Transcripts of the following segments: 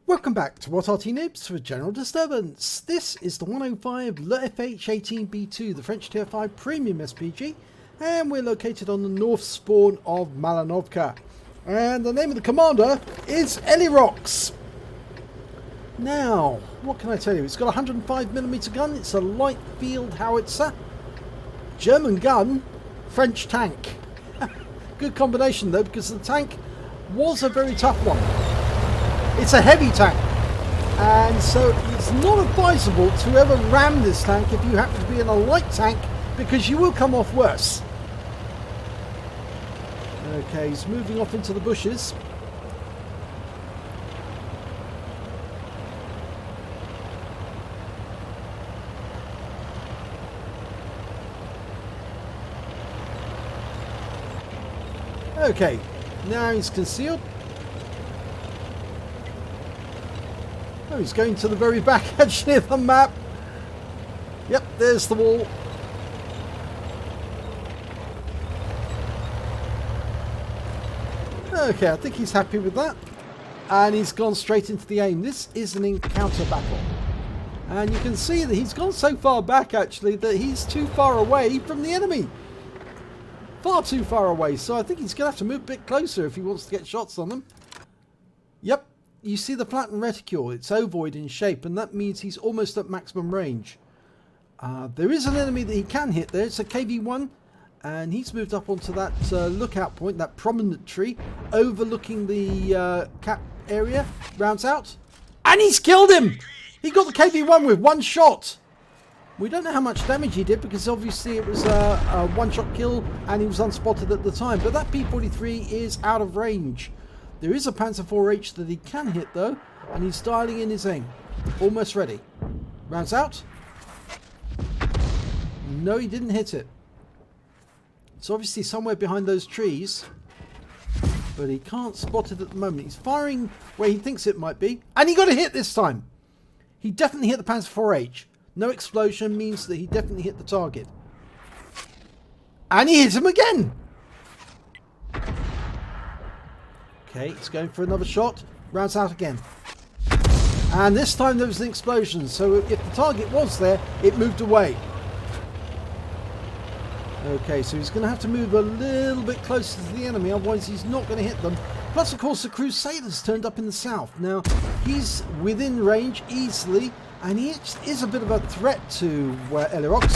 Welcome back to What Arty Noobs for General Disturbance. This is the 105 leFH18B2, the French Tier 5 Premium SPG, and we're located on the north spawn of Malinovka. And the name of the commander is Elirox. Now, what can I tell you? It's got a 105mm gun, it's a light field howitzer, German gun, French tank. Good combination though, because the tank was a very tough one. It's a heavy tank, and so it's not advisable to ever ram this tank if you happen to be in a light tank, because you will come off worse. Okay, he's moving off into the bushes. Okay, now he's concealed. Oh, he's going to the very back edge near the map. Yep, there's the wall. Okay, I think he's happy with that. And he's gone straight into the aim. This is an encounter battle. And you can see that he's gone so far back, actually, that he's too far away from the enemy. Far too far away. So I think he's going to have to move a bit closer if he wants to get shots on them. Yep. You see the flattened reticule, it's ovoid in shape, and that means he's almost at maximum range. There is an enemy that he can hit there, it's a KV-1, and he's moved up onto that lookout point, that prominent tree, overlooking the cap area, rounds out, and he's killed him! He got the KV-1 with one shot! We don't know how much damage he did, because obviously it was a one-shot kill, and he was unspotted at the time, but that P-43 is out of range. There is a Panzer IV-H that he can hit though, and he's dialing in his aim. Almost ready. Rounds out. No, he didn't hit it. It's obviously somewhere behind those trees, but he can't spot it at the moment. He's firing where he thinks it might be, and he got a hit this time. He definitely hit the Panzer IV-H. No explosion means that he definitely hit the target. And he hit him again! Okay, he's going for another shot. Rounds out again. And this time there was an explosion, so if the target was there, it moved away. Okay, so he's going to have to move a little bit closer to the enemy, otherwise he's not going to hit them. Plus, of course, the Crusaders turned up in the south. Now, he's within range easily, and he is a bit of a threat to Elirox.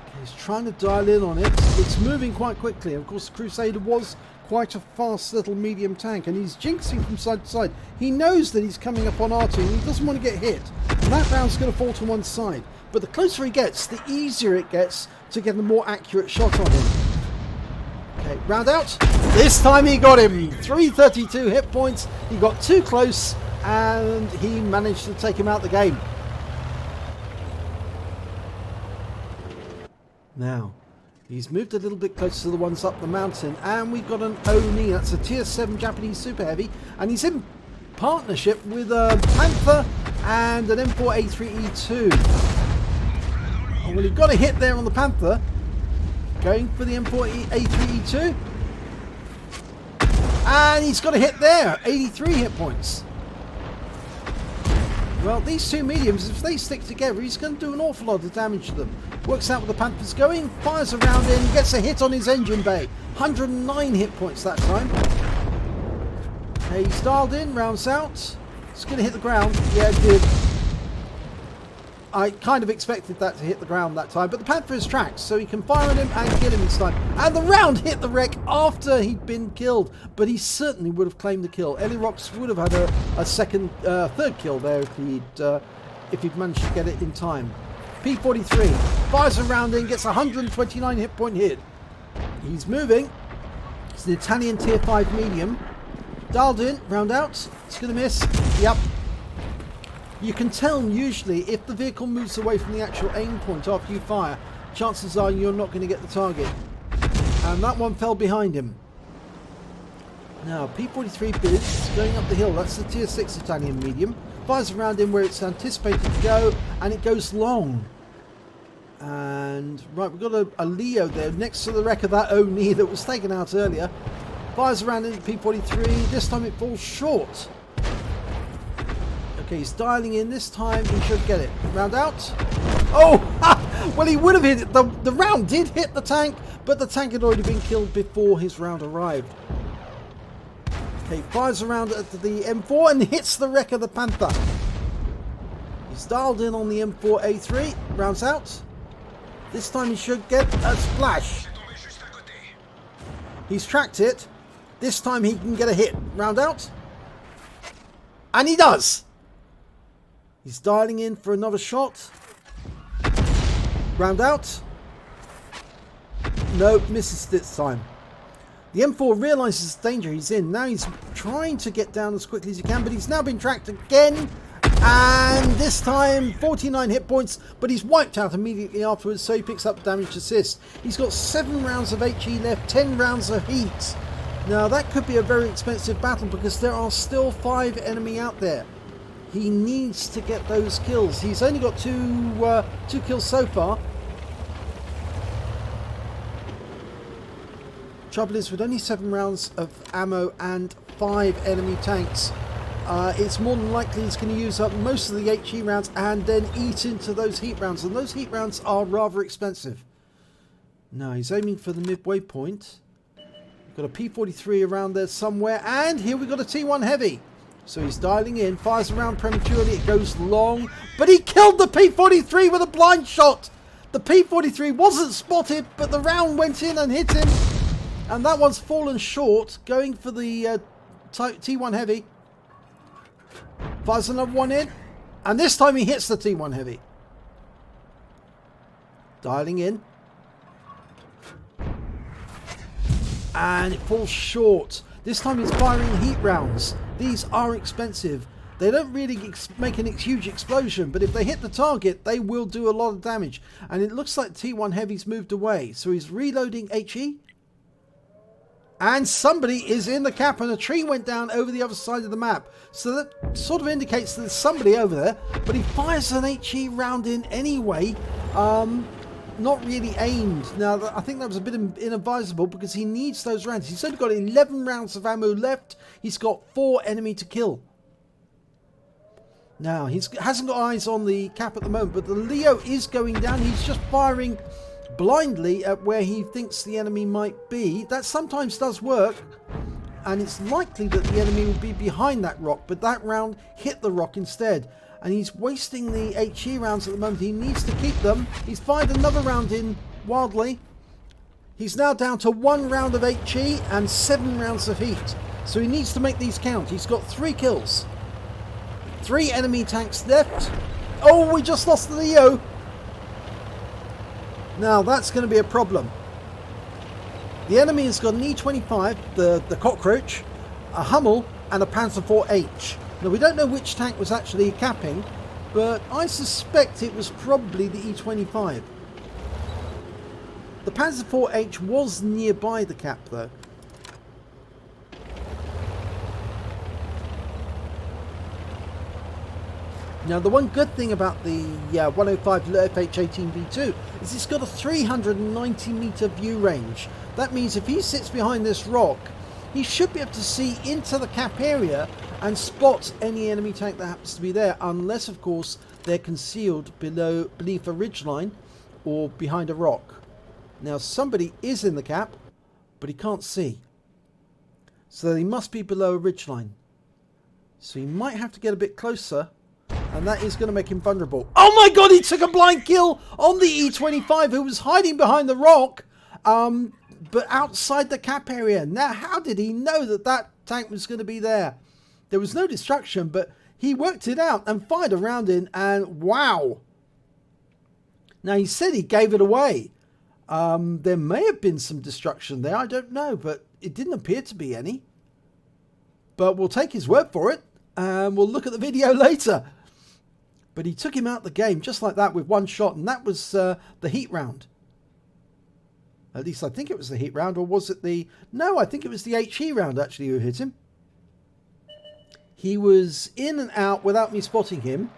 Okay, he's trying to dial in on it. It's moving quite quickly. Of course, the Crusader was quite a fast little medium tank, and he's jinxing from side to side. He knows that he's coming up on Arty, and he doesn't want to get hit. And that round's going to fall to one side. But the closer he gets, the easier it gets to get a more accurate shot on him. Okay, round out. This time he got him. 332 hit points. He got too close, and he managed to take him out the game. Now, he's moved a little bit closer to the ones up the mountain, and we've got an Oni, that's a tier 7 Japanese super heavy, and he's in partnership with a Panther and an M4A3E2. And well, he got a hit there on the Panther, going for the M4A3E2, and he's got a hit there, 83 hit points. Well, these two mediums, if they stick together, he's going to do an awful lot of damage to them. Works out where the Panther's going, fires around in, gets a hit on his engine bay. 109 hit points that time. Okay, he's dialed in, rounds out. It's going to hit the ground. Yeah, it did. I kind of expected that to hit the ground that time, but the Panther is tracked, so he can fire on him and kill him this time. And the round hit the wreck after he'd been killed, but he certainly would have claimed the kill. Elirox would have had a third kill there if he'd managed to get it in time. P-43 fires a round in, gets 129 hit point hit. He's moving. It's an Italian tier 5 medium. Dialed in, round out. It's going to miss. Yep. You can tell usually if the vehicle moves away from the actual aim point after you fire, chances are you're not going to get the target. And that one fell behind him. Now, P-43 bids going up the hill. That's the tier 6 Italian medium. Fires around in where it's anticipated to go, and it goes long. And right, we've got a Leo there next to the wreck of that Oni that was taken out earlier. Fires around into P-43. This time it falls short. Okay, he's dialing in. This time he should get it. Round out. Oh! Well, he would have hit it. The round did hit the tank, but the tank had already been killed before his round arrived. Okay, fires around at the M4 and hits the wreck of the Panther. He's dialed in on the M4A3. Rounds out. This time he should get a splash. He's tracked it. This time he can get a hit. Round out. And he does. He's dialing in for another shot. Round out. No, misses this time. The M4 realises the danger he's in. Now he's trying to get down as quickly as he can, but he's now been tracked again. And this time 49 hit points, but he's wiped out immediately afterwards, so he picks up damage assist. He's got 7 rounds of HE left, 10 rounds of heat. Now that could be a very expensive battle because there are still 5 enemy out there. He needs to get those kills. He's only got two kills so far. Trouble is, with only 7 rounds of ammo and 5 enemy tanks, it's more than likely he's going to use up most of the HE rounds and then eat into those heat rounds. And those heat rounds are rather expensive. Now he's aiming for the midway point. Got a P43 around there somewhere. And here we got a T1 Heavy. So he's dialing in, fires around prematurely. It goes long. But he killed the P43 with a blind shot. The P43 wasn't spotted, but the round went in and hit him. And that one's fallen short, going for the T1 Heavy. Fires another one in. And this time he hits the T1 Heavy. Dialing in. And it falls short. This time he's firing heat rounds. These are expensive. They don't really make a huge explosion, but if they hit the target, they will do a lot of damage. And it looks like T1 Heavy's moved away. So he's reloading HE. And somebody is in the cap, and a tree went down over the other side of the map. So that sort of indicates that there's somebody over there. But he fires an HE round in anyway. Not really aimed. Now, I think that was a bit inadvisable because he needs those rounds. He's only got 11 rounds of ammo left. He's got 4 enemy to kill. Now, he hasn't got eyes on the cap at the moment, but the Leo is going down. He's just firing blindly at where he thinks the enemy might be. That sometimes does work, and it's likely that the enemy will be behind that rock, but that round hit the rock instead. And he's wasting the HE rounds at the moment. He needs to keep them. He's fired another round in wildly. He's now down to 1 round of HE and 7 rounds of heat. So he needs to make these count. He's got 3 kills. 3 enemy tanks left. Oh, we just lost the Leo. Now that's going to be a problem. The enemy has got an E25, the cockroach, a Hummel and a Panzer IV-H. Now we don't know which tank was actually capping, but I suspect it was probably the E25. The Panzer IV-H was nearby the cap though. Now the one good thing about the 105 leFH18B2 is it's got a 390 meter view range. That means if he sits behind this rock, he should be able to see into the cap area and spot any enemy tank that happens to be there, unless of course they're concealed beneath a ridgeline or behind a rock. Now somebody is in the cap, but he can't see. So he must be below a ridgeline. So he might have to get a bit closer. And that is going to make him vulnerable. Oh my god, he took a blind kill on the E25 who was hiding behind the rock, but outside the cap area. Now, how did he know that that tank was going to be there? There was no destruction, but he worked it out and fired a round in, and wow. Now, he said he gave it away. There may have been some destruction there, I don't know, but it didn't appear to be any. But we'll take his word for it, and we'll look at the video later. But he took him out the game just like that with 1 shot, and that was the heat round. At least I think it was the heat round, or was it the... No, I think it was the HE round actually who hit him. He was in and out without me spotting him,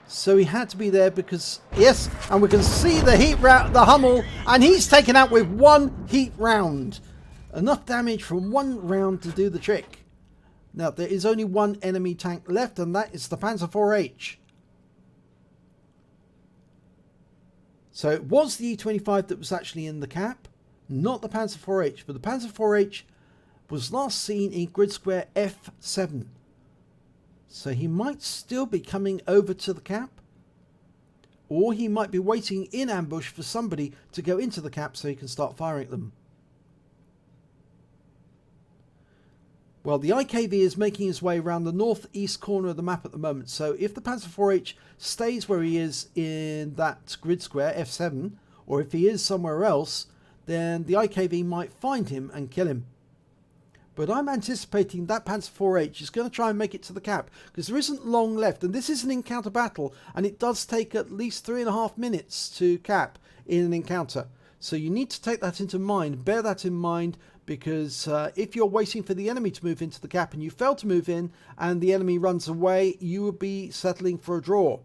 so he had to be there because... Yes, and we can see the heat round, the Hummel, and he's taken out with 1 heat round. Enough damage from 1 round to do the trick. Now, there is only one enemy tank left, and that is the Panzer IV-H. So it was the E25 that was actually in the cap, not the Panzer IV-H. But the Panzer IV-H was last seen in grid square F7. So he might still be coming over to the cap. Or he might be waiting in ambush for somebody to go into the cap so he can start firing at them. Well, the IKV is making his way around the northeast corner of the map at the moment. So if the Panzer IV-H stays where he is in that grid square, F7, or if he is somewhere else, then the IKV might find him and kill him. But I'm anticipating that Panzer IV-H is going to try and make it to the cap, because there isn't long left, and this is an encounter battle, and it does take at least 3.5 minutes to cap in an encounter. So you need to take that into mind, bear that in mind, because if you're waiting for the enemy to move into the cap and you fail to move in and the enemy runs away, you will be settling for a draw.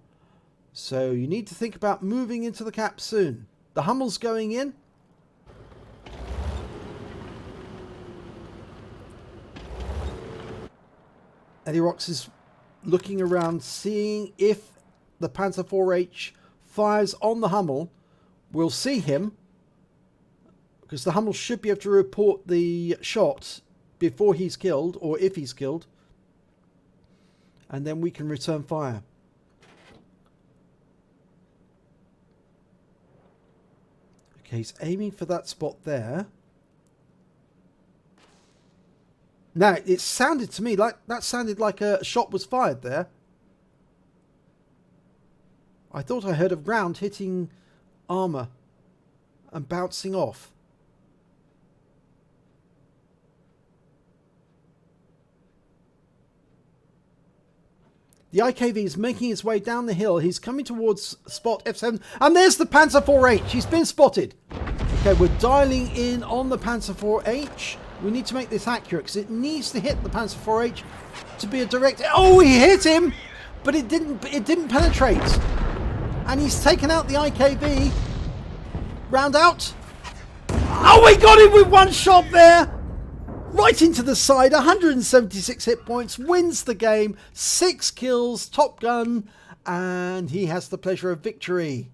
So you need to think about moving into the cap soon. The Hummel's going in. Elirox is looking around, seeing if the Panzer IV-H fires on the Hummel. We'll see him, because the Hummel should be able to report the shot before he's killed, or if he's killed. And then we can return fire. Okay, he's aiming for that spot there. Now, it sounded to me like that sounded like a shot was fired there. I thought I heard a round hitting armor and bouncing off. The IKV is making his way down the hill. He's coming towards spot F7. And there's the Panzer IV-H. He's been spotted. Okay, we're dialing in on the Panzer IV-H. We need to make this accurate, because it needs to hit the Panzer IV-H to be a direct... Oh, he hit him! But it didn't penetrate. And he's taken out the IKV. Round out. Oh, we got him with one shot there! Right into the side, 176 hit points, wins the game, 6 kills, Top Gun, and he has the pleasure of victory.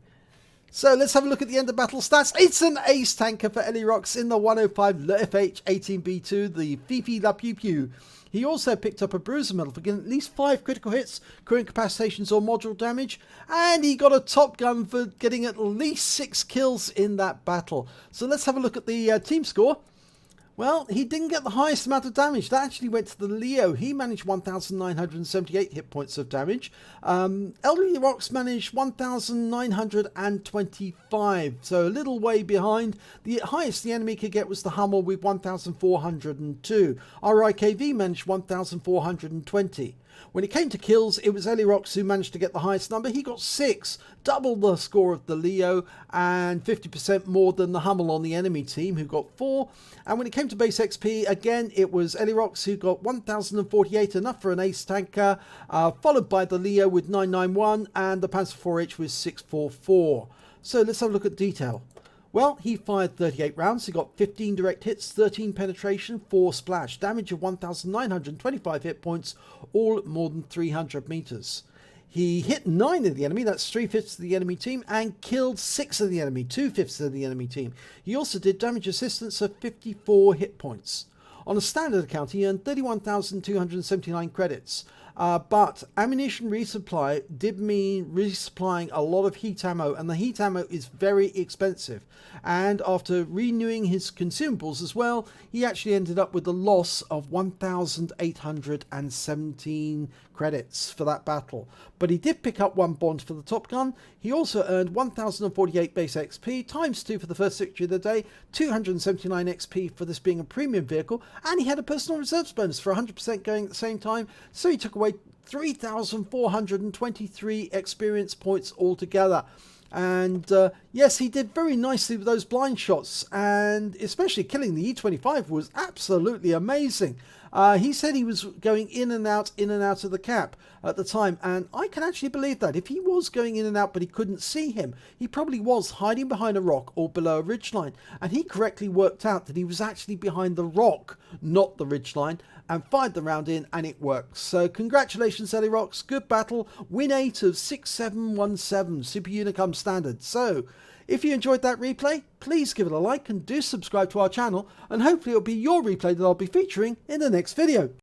So let's have a look at the end of battle stats. It's an ace tanker for Elirox in the 105 leFH18B2, the Fifi La Pew Pew. He also picked up a bruiser medal for getting at least 5 critical hits, crew incapacitations or module damage, and he got a Top Gun for getting at least 6 kills in that battle. So let's have a look at the team score. Well, he didn't get the highest amount of damage. That actually went to the Leo. He managed 1,978 hit points of damage. Elirox managed 1,925, so a little way behind. The highest the enemy could get was the Hummel with 1,402. Our IKV managed 1,420. When it came to kills, it was Elirox who managed to get the highest number. He got 6, double the score of the Leo, and 50% more than the Hummel on the enemy team, who got 4. And when it came to base XP, again, it was Elirox who got 1,048, enough for an ace tanker, followed by the Leo with 991, and the Panzer IV-H with 644. So let's have a look at detail. Well, he fired 38 rounds, he got 15 direct hits, 13 penetration, 4 splash, damage of 1,925 hit points, all at more than 300 meters. He hit 9 of the enemy, that's 3/5 of the enemy team, and killed 6 of the enemy, 2/5 of the enemy team. He also did damage assistance of 54 hit points. On a standard account, he earned 31,279 credits. But ammunition resupply did mean resupplying a lot of heat ammo, and the heat ammo is very expensive. And after renewing his consumables as well, he actually ended up with a loss of 1,817 credits for that battle. But he did pick up 1 bond for the Top Gun. He also earned 1,048 base XP, times 2 for the first victory of the day, 279 XP for this being a premium vehicle, and he had a personal reserves bonus for 100% going at the same time, so he took away 3,423 experience points altogether. And yes, he did very nicely with those blind shots, and especially killing the E25 was absolutely amazing. He said he was going in and out of the cap at the time, and I can actually believe that. If he was going in and out but he couldn't see him, he probably was hiding behind a rock or below a ridgeline, and he correctly worked out that he was actually behind the rock, not the ridgeline, and fired the round in, and it works. So congratulations, Elirox. Good battle. Win 8 of 6717 Super Unicum Standard. So if you enjoyed that replay, please give it a like and do subscribe to our channel, and hopefully it'll be your replay that I'll be featuring in the next video.